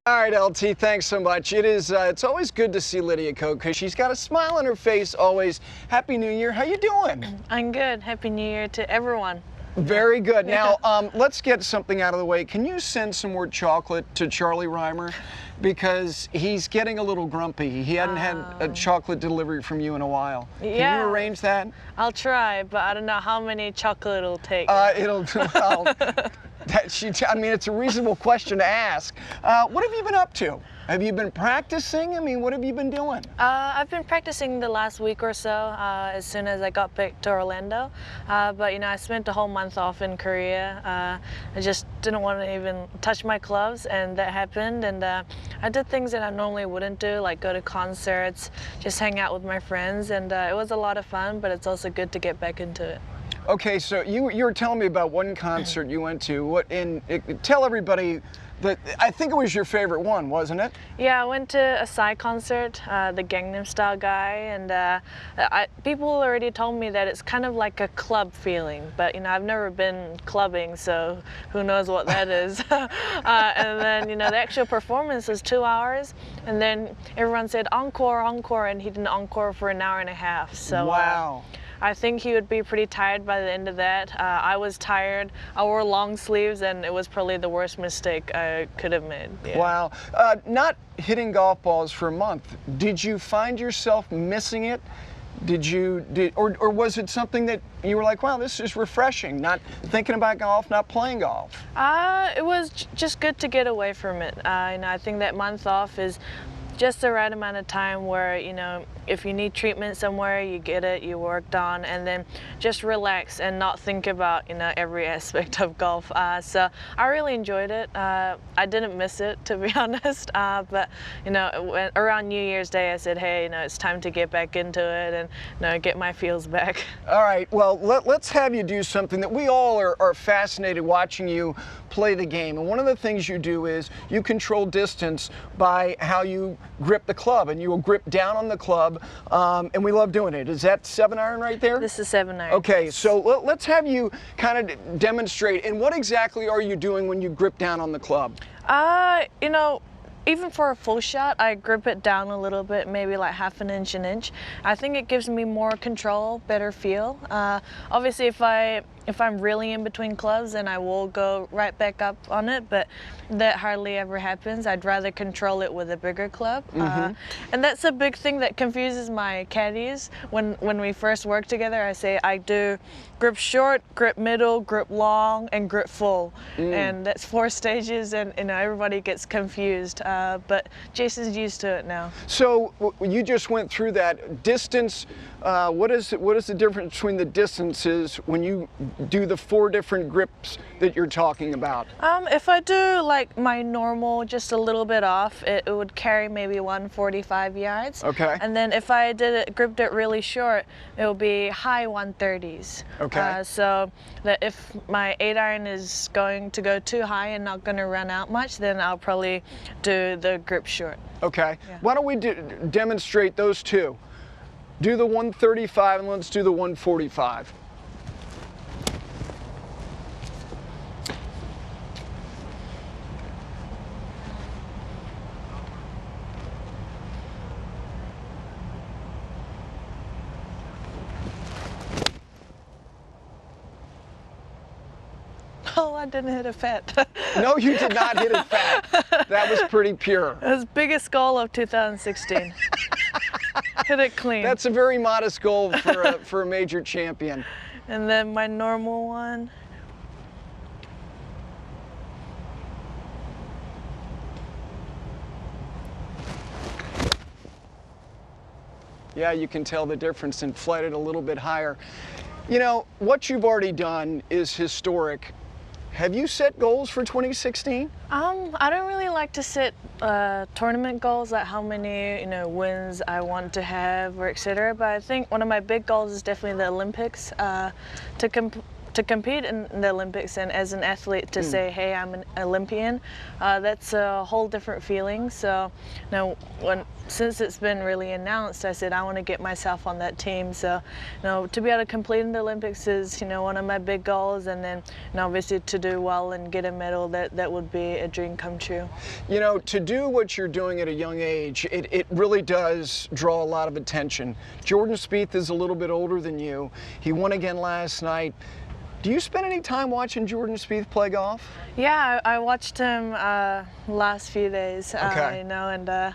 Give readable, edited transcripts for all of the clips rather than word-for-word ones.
All right, LT, thanks so much. It's always good to see Lydia Ko because she's got a smile on her face always. Happy New Year. How you doing? I'm good. Happy New Year to everyone. Very good. Now, let's get something out of the way. Can you send some more chocolate to Charlie Reimer? Because he's getting a little grumpy. He hadn't had a chocolate delivery from you in a while. Yeah. Can you arrange that? I'll try, but I don't know how many chocolate it'll take. Well, I mean, it's a reasonable question to ask. What have you been up to? Have you been practicing? I mean, what have you been doing? I've been practicing the last week or so as soon as I got back to Orlando. But, you know, I spent a whole month off in Korea. I just didn't want to even touch my clubs, and that happened. And I did things that I normally wouldn't do, like go to concerts, just hang out with my friends. And it was a lot of fun, but it's also good to get back into it. Okay, so you were telling me about one concert you went to. Tell everybody that I think it was your favorite one, wasn't it? Yeah, I went to a Psy concert, the Gangnam Style guy, and people already told me that it's kind of like a club feeling, but you know, I've never been clubbing, so who knows what that is. And then, you know, the actual performance was 2 hours, and then everyone said encore, encore, and he did an encore for an hour and a half. So wow. I think he would be pretty tired by the end of that. I was tired. I wore long sleeves, and it was probably the worst mistake I could have made. Yeah. Wow. Not hitting golf balls for a month. Did you find yourself missing it? Or was it something that you were like, wow, this is refreshing, not thinking about golf, not playing golf? It was just good to get away from it. You know, I think that month off is just the right amount of time where, you know, if you need treatment somewhere, you get it, you worked on, and then just relax and not think about, you know, every aspect of golf. So I really enjoyed it. I didn't miss it, to be honest, but, you know, around New Year's Day, I said, hey, you know, it's time to get back into it and, you know, get my feels back. All right, well, let's have you do something that we all are fascinated watching you play the game. And one of the things you do is you control distance by how you grip the club, and you will grip down on the club. And we love doing it. Is that 7-iron right there? This is 7-iron. Okay, so let's have you kind of demonstrate. And what exactly are you doing when you grip down on the club? You know, even for a full shot, I grip it down a little bit, maybe like half an inch, an inch. I think it gives me more control, better feel. Obviously, if I'm really in between clubs, then I will go right back up on it, but that hardly ever happens. I'd rather control it with a bigger club. And that's a big thing that confuses my caddies. When we first work together, I say I do grip short, grip middle, grip long, and grip full. And that's 4 stages, and you know, everybody gets confused. But Jason's used to it now. So you just went through that distance. What is the difference between the distances when you do the 4 different grips that you're talking about? If I do like my normal, just a little bit off, it would carry maybe 145 yards. Okay. And then if I gripped it really short, it would be high 130s. Okay. So that if my 8-iron is going to go too high and not going to run out much, then I'll probably do the grip short. Okay. Yeah. Why don't we demonstrate those two? Do the 135 and let's do the 145. Oh, I didn't hit a fat. No, you did not hit it fat. That was pretty pure. It was biggest goal of 2016. Hit it clean. That's a very modest goal for a major champion. And then my normal one. Yeah, you can tell the difference and flighted a little bit higher. You know, what you've already done is historic. Have you set goals for 2016? I don't really like to set tournament goals, like how many, you know, wins I want to have or etc. But I think one of my big goals is definitely the Olympics. To to compete in the Olympics and as an athlete to say, hey, I'm an Olympian, that's a whole different feeling. So, since it's been really announced, I said I want to get myself on that team. So, to be able to compete in the Olympics is, one of my big goals, and then, obviously to do well and get a medal, that would be a dream come true. To do what you're doing at a young age, it really does draw a lot of attention. Jordan Spieth is a little bit older than you. He won again last night. Do you spend any time watching Jordan Spieth play golf? Yeah, I watched him last few days. Okay. And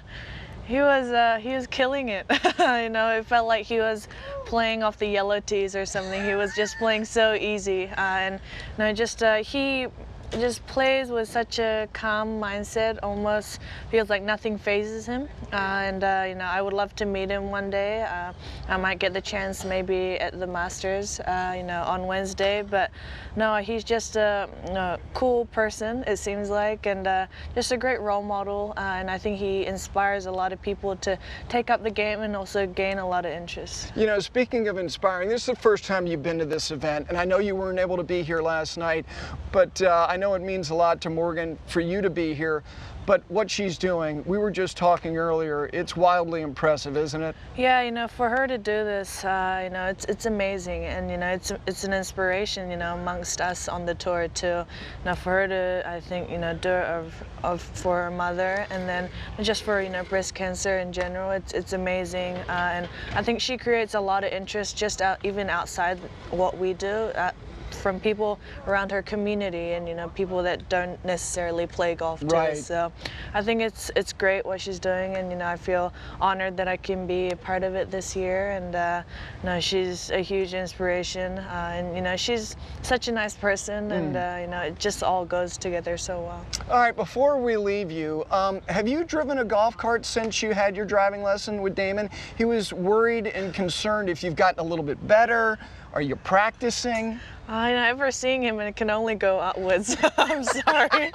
he was killing it. It felt like he was playing off the yellow tees or something. He was just playing so easy, he just plays with such a calm mindset. Almost feels like nothing phases him. I would love to meet him one day. I might get the chance maybe at the Masters, on Wednesday. But no, he's just a cool person, it seems like, and just a great role model. And I think he inspires a lot of people to take up the game and also gain a lot of interest. Speaking of inspiring, this is the first time you've been to this event, and I know you weren't able to be here last night, but I know it means a lot to Morgan for you to be here. But what she's doing, we were just talking earlier, it's wildly impressive, isn't it? Yeah, for her to do this, it's amazing, and it's an inspiration, amongst us on the tour too. For her to, I think, do it for her mother, and then just for breast cancer in general, it's amazing, and I think she creates a lot of interest just even outside what we do. From people around her community and people that don't necessarily play golf too. Right. So I think it's great what she's doing, and I feel honored that I can be a part of it this year. And she's a huge inspiration, and she's such a nice person, and it just all goes together so well. All right, before we leave you, have you driven a golf cart since you had your driving lesson with Damon? He was worried and concerned if you've gotten a little bit better. Are you practicing? Ever seeing him, and it can only go outwards. I'm sorry.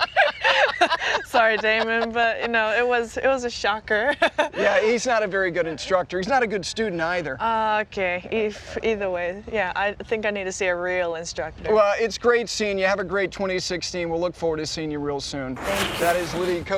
Sorry, Damon, but it was a shocker. Yeah, he's not a very good instructor. He's not a good student either. Okay, either way, yeah, I think I need to see a real instructor. Well, it's great seeing you. Have a great 2016. We'll look forward to seeing you real soon. Thank you. That is Lydia Coach.